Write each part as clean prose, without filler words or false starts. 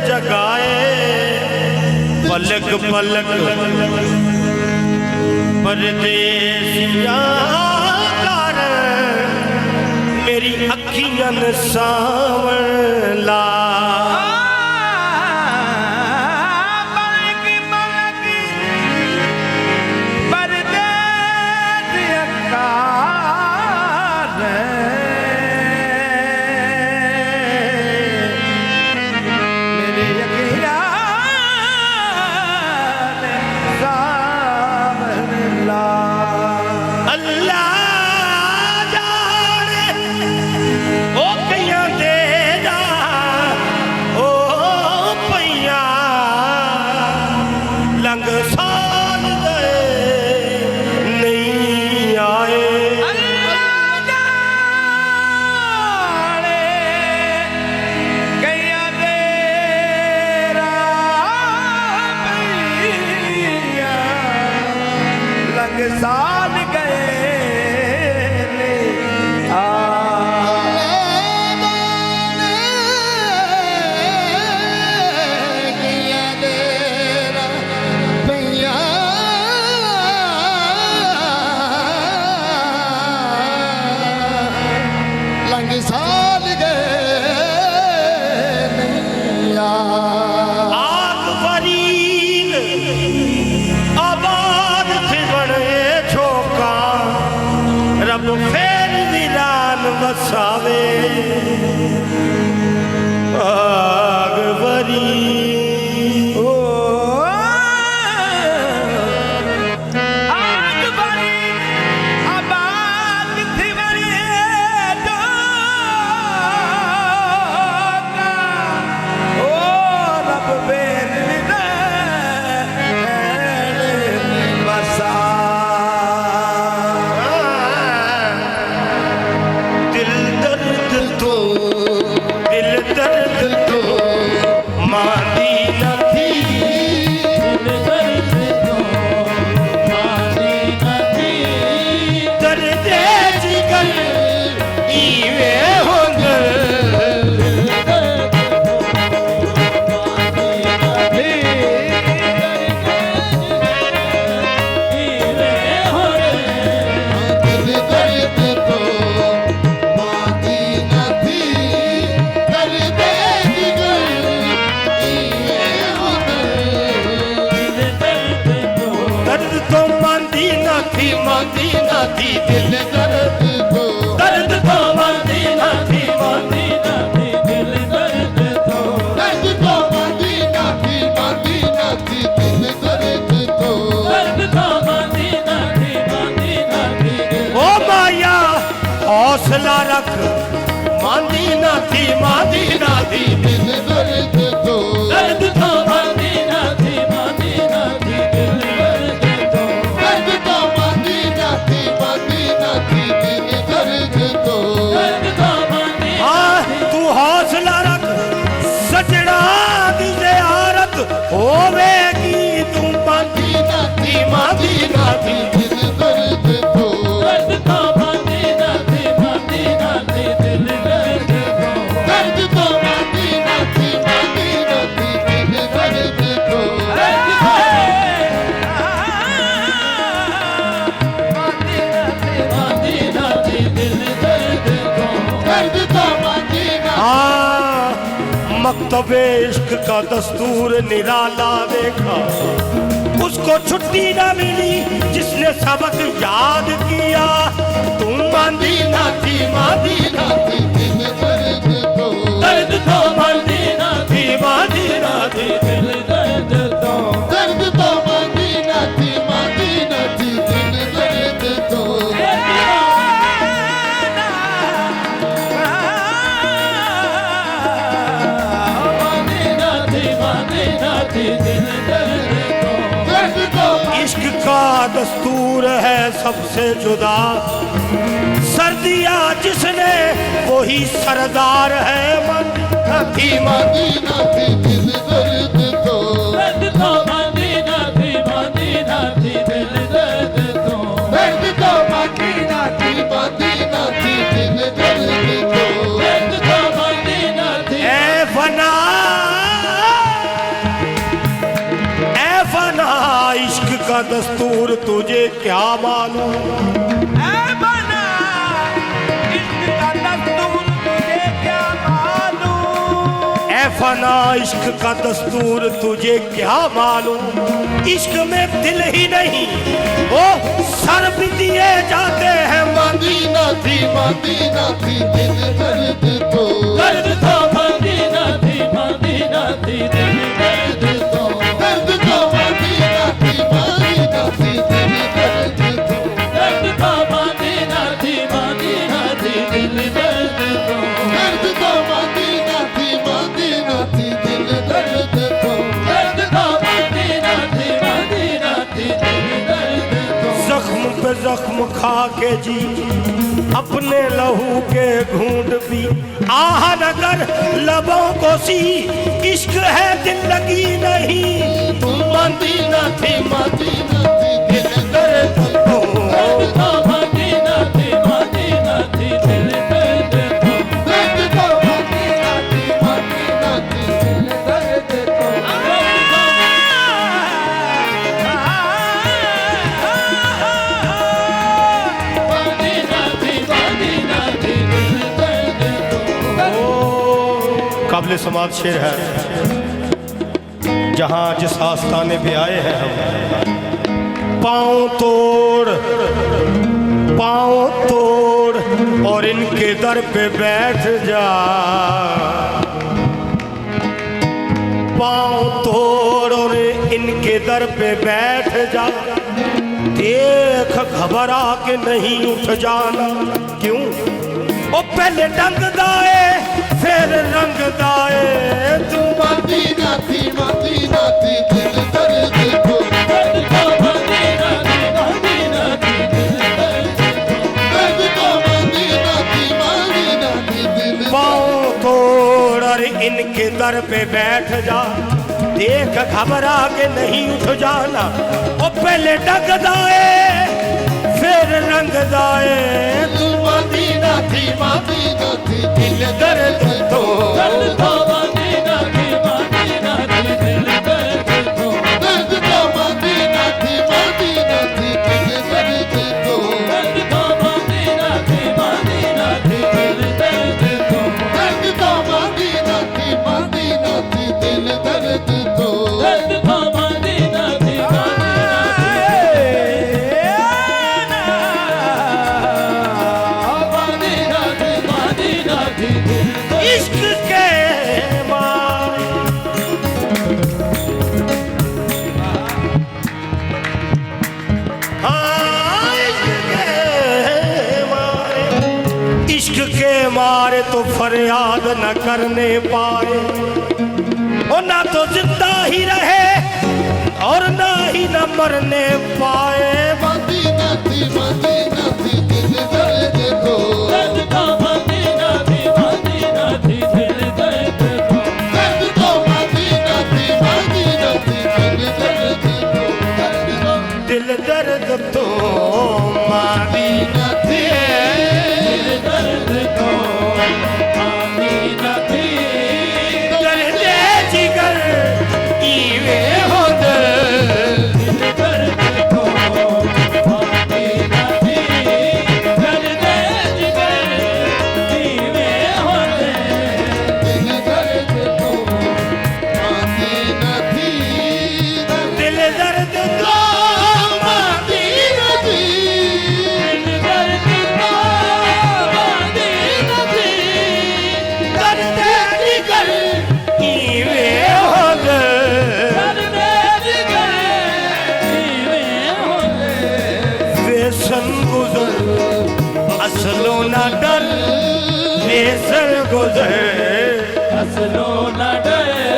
जगाए पलक पलक परदेसिया कर मेरी अखियन सावन ला साल गए लंग साल गए आग बरील आबाद थे बड़े छोका रब फेर वीरान बसावे आग बरील मांदी ना थी दिल दर्द को मांदी ना थी मांदी ना थी दिल दर्द को मांदी ना थी मांदी ना थी दिल दर्द को मांदी ना थी मांदी ना थी ओ माया हौसला रख मांदी ना थी मांदी ना थी दिल दर्द को मांदी ना थी मांदी ना थी दिल दर्द को मांदी ना थी मांदी ना थी दिल दर्द को तू हौसला रख सजना दी ज़ियारत होवेगी तू मांदी ना थी मांदी ना थी दिल दर्द को मांदी ना थी मांदी ना थी दिल दर्द को मांदी ना थी मांदी ना थी दिल दर्द को मकतब इश्क का दस्तूर निराला देखा उसको छुट्टी न मिली जिसने सबक याद किया तुम मांदी ना थी मांदी ना थी दिल दर्द को मांदी ना थी मांदी ना थी दिल दर्द तो मांदी ना थी मांदी ना थी दिल दर्द तो इश्क का दस्तूर है सबसे जुदा सर्दियाँ जिसने वही सरदार है मांदी ना थी मांदी ना थी दिल दर्द तो मांदी ना थी दिल दर्द तो मांदी ना थी दिल दर्द तो ए फना मालूम। ऐ बना इश्क का दस्तूर तुझे क्या मालूम। ऐ फना इश्क का दस्तूर तुझे क्या मालूम। इश्क में दिल ही नहीं वो सर भी दिए जाते हैं। मदीना थी दिल दर्द तो दर्द तो मदीना थी दिल दर्द तो दर्द तो मदीना थी दिल दर्द तो दर्द तो मदीना थी दिल दर्द तो दर्द तो मदीना थी दिल दर्द तो दर्द तो मदीना थी दिल दर्द तो। जख्म पे जख्म खा के जी अपने लहू के घूंट भी आह नगर लबों को सी। इश्क है जिंदगी नहीं मदीना थी दिल दर्द तो दर्द तो मदीना थी दिल दर्द तो दर्द तो मदीना थी दिल दर्द तो काबिल समाज शेर है। जहां जिस आस्थाने पे आए हैं हम पाँव तोड़ और इनके दर पे बैठ जा। पाँव तोड़ और इनके दर पे बैठ जा। देख घबरा के नहीं उठ जाना। क्यों ओ पहले डंग दाए फिर रंग दाए। तू मदीना थी दिल दर्द तो दर्द तो मदीना थी दिल दर्द तो दर्द तो मदीना थी दिल पाँव तोड़ और इनके दर पे बैठ जा। देख घबरा के नहीं उठ जाना। ओ पहले डंग दाए फिर रंग दाए। तू मदीना थी दिल दर्द तो दर्द तो मदीना थी दिल दर्द तो दर्द तो मदीना थी दिल दर्द तो दर्द तो मदीना थी दिल दर्द तो दर्द तो मदीना थी दिल दर्द तो दर्द तो मदीना थी मदीना थी दिल इश्क के मारे हाँ, इश्क के मारे तो फरियाद न करने पाए। और ना तो जिंदा ही रहे और ना ही न मरने पाए। मदीना थी दिल दर्द तो दर्द तो मदीना थी दिल दर्द तो दर्द तो मदीना थी दिल दर्द तो दिल दर्द तो मदीना थी। दिल दर्द तो मदीना थी दर्द जिगर इवे हो दिल। दिल दर्द तो मदीना थी दर्द जिगर दीवे होते दिल दर्द तो मदीना थी दिल दर्द तो मदीना थी दिल दर्द तो मदीना थी दर्द जिगर इवे हो दिल। दर्द जिगर दीवे होते वेसन गुजर असलो न डर। वेसन गुजर असलो न डरे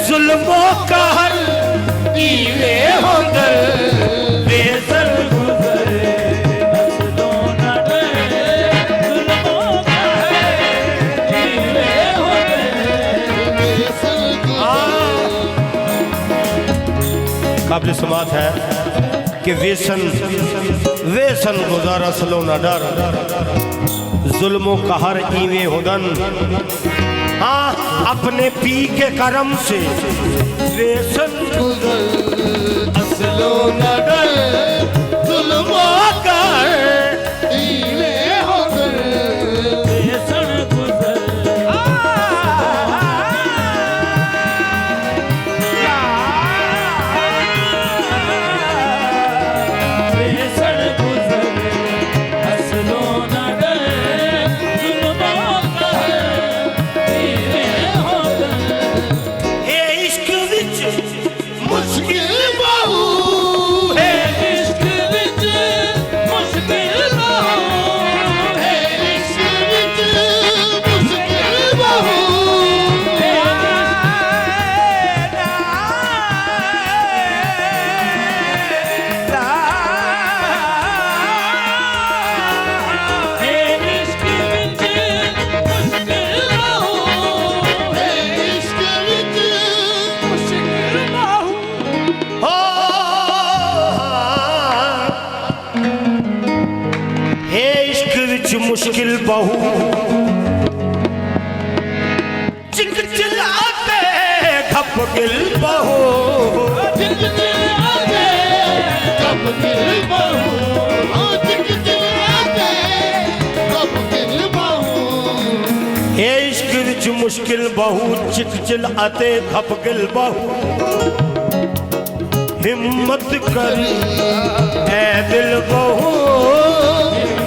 जुल्मो कहर इवे हो दिल। वेसन गुजर असलो न डरे जुल्मों का है दीवे होते काबिल समात है कि वेसन गुजार असलो न डर। जुल्मो कहर इवे हुदन। हाँ अपने पी के करम से वेसन असलो न डर जुल्मो विच मुश्किल बहु चिलचिलाते खप गिल बहु चिलचिलाते कब दिल बहू हाँ चिलचिलाते कब दिल बहू हे इश्क विच मुश्किल बहु चिलचिलाते खप गिल बहु हिम्मत कर ऐ दिल बहु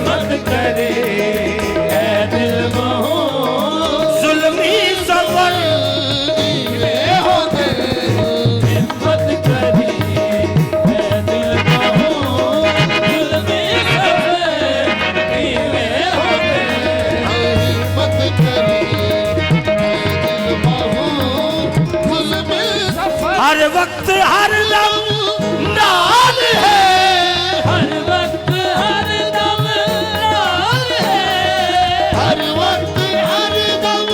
मत करे ऐ दिल बहू जुल्मी सफर ये होते मत करे ऐ दिल बहू दिल में सब पीवे होते मत करी दिल बहू फुल में सफर हर वक्त हर लम नाल है हर वक्त हर दम नाल है हर वक्त हर दम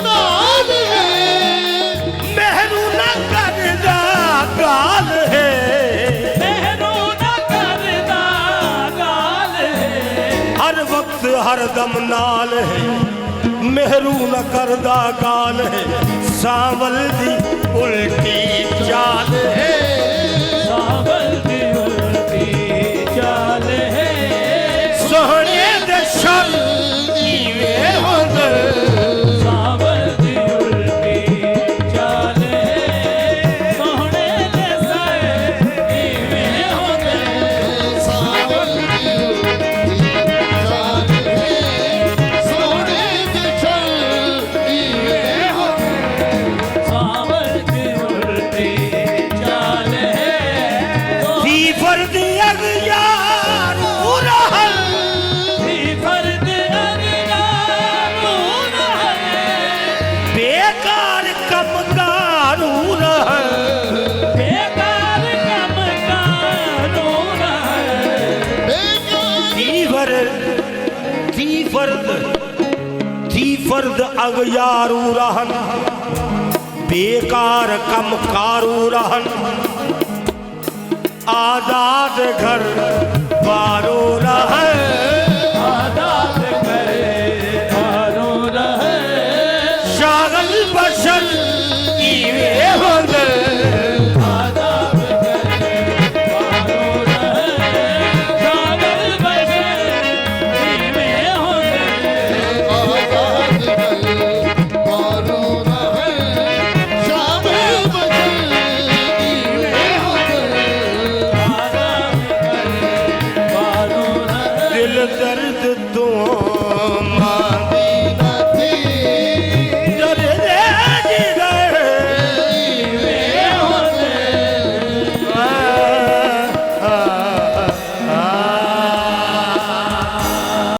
नाल है मेहरू न करदा गाल है मेहरू न करदा गाल है हर वक्त हर दम नाल है मेहरू न करदा गाल है सावल दी उल्टी चाल है सावल दी उल्टी चाल है सोहणे दे शर इवें होंदे सावल दी उल्टी चाल है सोहणे दे सर इवें होंदे सावल चाल है सोने के चल ये होते सावल दी उल्टी चाल है दी फर्द अगयार उरहल फर्द अगनारून है बेकार कम कानून है बेकार कम कानून है थी फर्द अगयारू रहन बेकार कम कारू रहन आजाद घर बारो रहन